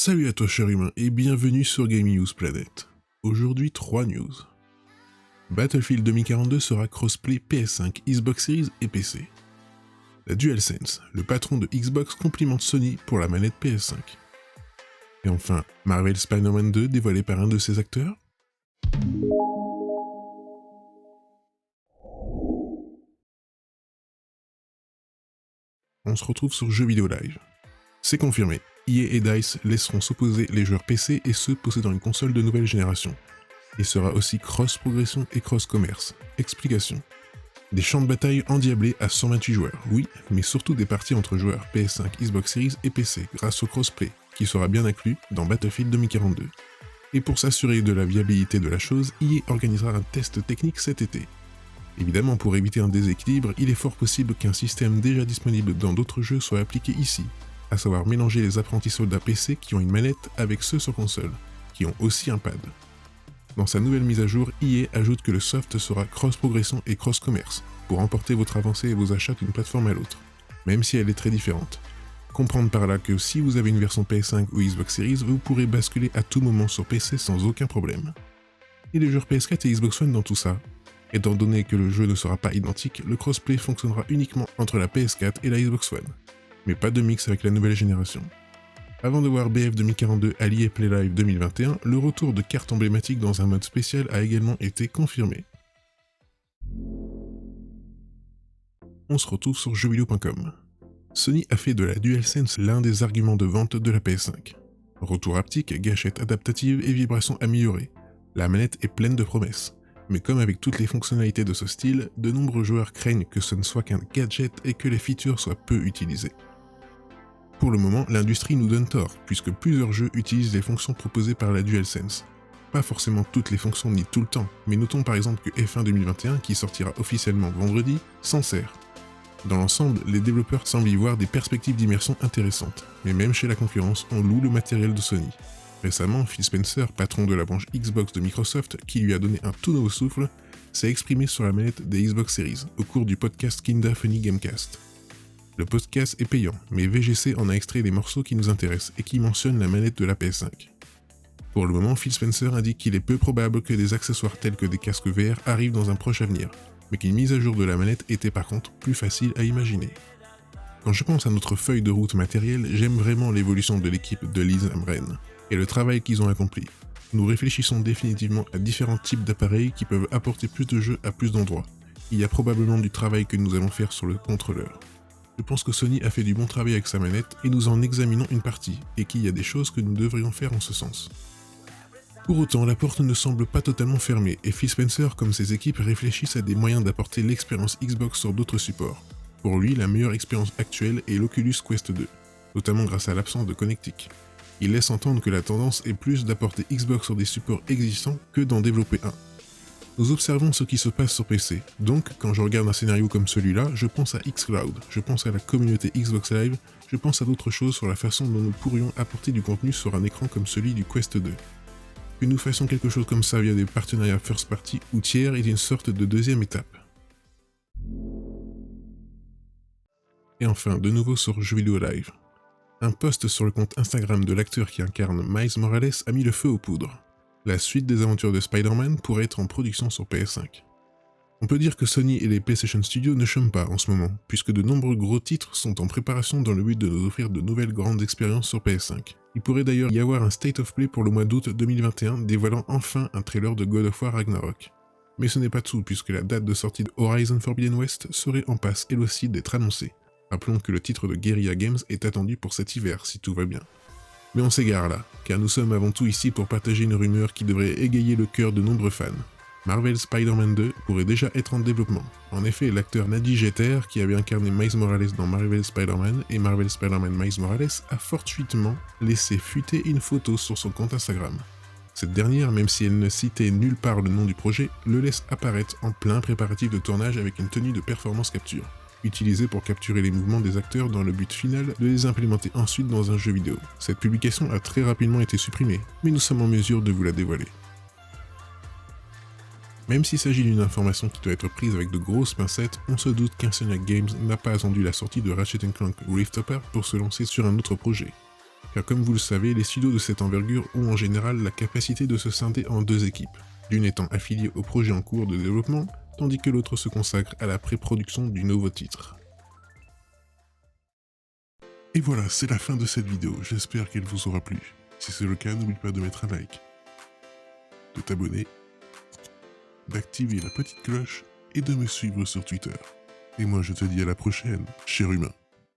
Salut à toi cher humain et bienvenue sur Gaming News Planet. Aujourd'hui 3 news. Battlefield 2042 sera crossplay PS5, Xbox Series et PC. La DualSense, le patron de Xbox complimente Sony pour la manette PS5. Et enfin, Marvel Spider-Man 2 dévoilé par un de ses acteurs. On se retrouve sur Jeux Vidéo Live. C'est confirmé, EA et DICE laisseront s'opposer les joueurs PC et ceux possédant une console de nouvelle génération. Il sera aussi cross-progression et cross-commerce. Explication. Des champs de bataille endiablés à 128 joueurs, oui, mais surtout des parties entre joueurs PS5, Xbox Series et PC grâce au crossplay, qui sera bien inclus dans Battlefield 2042. Et pour s'assurer de la viabilité de la chose, EA organisera un test technique cet été. Évidemment, pour éviter un déséquilibre, il est fort possible qu'un système déjà disponible dans d'autres jeux soit appliqué ici, à savoir mélanger les apprentis soldats PC qui ont une manette avec ceux sur console, qui ont aussi un pad. Dans sa nouvelle mise à jour, EA ajoute que le soft sera cross-progression et cross-commerce, pour emporter votre avancée et vos achats d'une plateforme à l'autre, même si elle est très différente. Comprendre par là que si vous avez une version PS5 ou Xbox Series, vous pourrez basculer à tout moment sur PC sans aucun problème. Et les joueurs PS4 et Xbox One dans tout ça? Étant donné que le jeu ne sera pas identique, le crossplay fonctionnera uniquement entre la PS4 et la Xbox One, mais pas de mix avec la nouvelle génération. Avant de voir BF 2042 à l'EA Play Live 2021, le retour de cartes emblématiques dans un mode spécial a également été confirmé. On se retrouve sur jeuxvideo.com. Sony a fait de la DualSense l'un des arguments de vente de la PS5. Retour haptique, gâchette adaptative et vibrations améliorées. La manette est pleine de promesses. Mais comme avec toutes les fonctionnalités de ce style, de nombreux joueurs craignent que ce ne soit qu'un gadget et que les features soient peu utilisées. Pour le moment, l'industrie nous donne tort, puisque plusieurs jeux utilisent les fonctions proposées par la DualSense. Pas forcément toutes les fonctions ni tout le temps, mais notons par exemple que F1 2021, qui sortira officiellement vendredi, s'en sert. Dans l'ensemble, les développeurs semblent y voir des perspectives d'immersion intéressantes, mais même chez la concurrence, on loue le matériel de Sony. Récemment, Phil Spencer, patron de la branche Xbox de Microsoft, qui lui a donné un tout nouveau souffle, s'est exprimé sur la manette des Xbox Series, au cours du podcast Kinda Funny Gamecast. Le podcast est payant, mais VGC en a extrait les morceaux qui nous intéressent et qui mentionnent la manette de la PS5. Pour le moment, Phil Spencer indique qu'il est peu probable que des accessoires tels que des casques VR arrivent dans un proche avenir, mais qu'une mise à jour de la manette était par contre plus facile à imaginer. Quand je pense à notre feuille de route matérielle, j'aime vraiment l'évolution de l'équipe de Liz Amren et le travail qu'ils ont accompli. Nous réfléchissons définitivement à différents types d'appareils qui peuvent apporter plus de jeux à plus d'endroits. Il y a probablement du travail que nous allons faire sur le contrôleur. Je pense que Sony a fait du bon travail avec sa manette et nous en examinons une partie, et qu'il y a des choses que nous devrions faire en ce sens. Pour autant, la porte ne semble pas totalement fermée, et Phil Spencer comme ses équipes réfléchissent à des moyens d'apporter l'expérience Xbox sur d'autres supports. Pour lui, la meilleure expérience actuelle est l'Oculus Quest 2, notamment grâce à l'absence de connectique. Il laisse entendre que la tendance est plus d'apporter Xbox sur des supports existants que d'en développer un. Nous observons ce qui se passe sur PC, donc quand je regarde un scénario comme celui-là, je pense à xCloud, je pense à la communauté Xbox Live, je pense à d'autres choses sur la façon dont nous pourrions apporter du contenu sur un écran comme celui du Quest 2. Que nous fassions quelque chose comme ça via des partenariats first party ou tiers est une sorte de deuxième étape. Et enfin, de nouveau sur Jeux Vidéo Live. Un post sur le compte Instagram de l'acteur qui incarne Miles Morales a mis le feu aux poudres. La suite des aventures de Spider-Man pourrait être en production sur PS5. On peut dire que Sony et les PlayStation Studios ne chôment pas en ce moment, puisque de nombreux gros titres sont en préparation dans le but de nous offrir de nouvelles grandes expériences sur PS5. Il pourrait d'ailleurs y avoir un State of Play pour le mois d'août 2021 dévoilant enfin un trailer de God of War Ragnarok. Mais ce n'est pas tout, puisque la date de sortie de Horizon Forbidden West serait en passe elle aussi d'être annoncée. Rappelons que le titre de Guerrilla Games est attendu pour cet hiver, si tout va bien. Mais on s'égare là, car nous sommes avant tout ici pour partager une rumeur qui devrait égayer le cœur de nombreux fans. Marvel Spider-Man 2 pourrait déjà être en développement. En effet, l'acteur Nadi Jeter, qui avait incarné Miles Morales dans Marvel Spider-Man et Marvel Spider-Man Miles Morales, a fortuitement laissé fuiter une photo sur son compte Instagram. Cette dernière, même si elle ne citait nulle part le nom du projet, le laisse apparaître en plein préparatif de tournage avec une tenue de performance capture, utilisée pour capturer les mouvements des acteurs dans le but final de les implémenter ensuite dans un jeu vidéo. Cette publication a très rapidement été supprimée, mais nous sommes en mesure de vous la dévoiler. Même s'il s'agit d'une information qui doit être prise avec de grosses pincettes, on se doute qu'Insomniac Games n'a pas attendu la sortie de Ratchet & Clank Rift Apart pour se lancer sur un autre projet. car comme vous le savez, les studios de cette envergure ont en général la capacité de se scinder en deux équipes, l'une étant affiliée au projet en cours de développement, tandis que l'autre se consacre à la pré-production du nouveau titre. Et voilà, c'est la fin de cette vidéo, j'espère qu'elle vous aura plu. Si c'est le cas, n'oublie pas de mettre un like, de t'abonner, d'activer la petite cloche et de me suivre sur Twitter. Et moi je te dis à la prochaine, cher humain.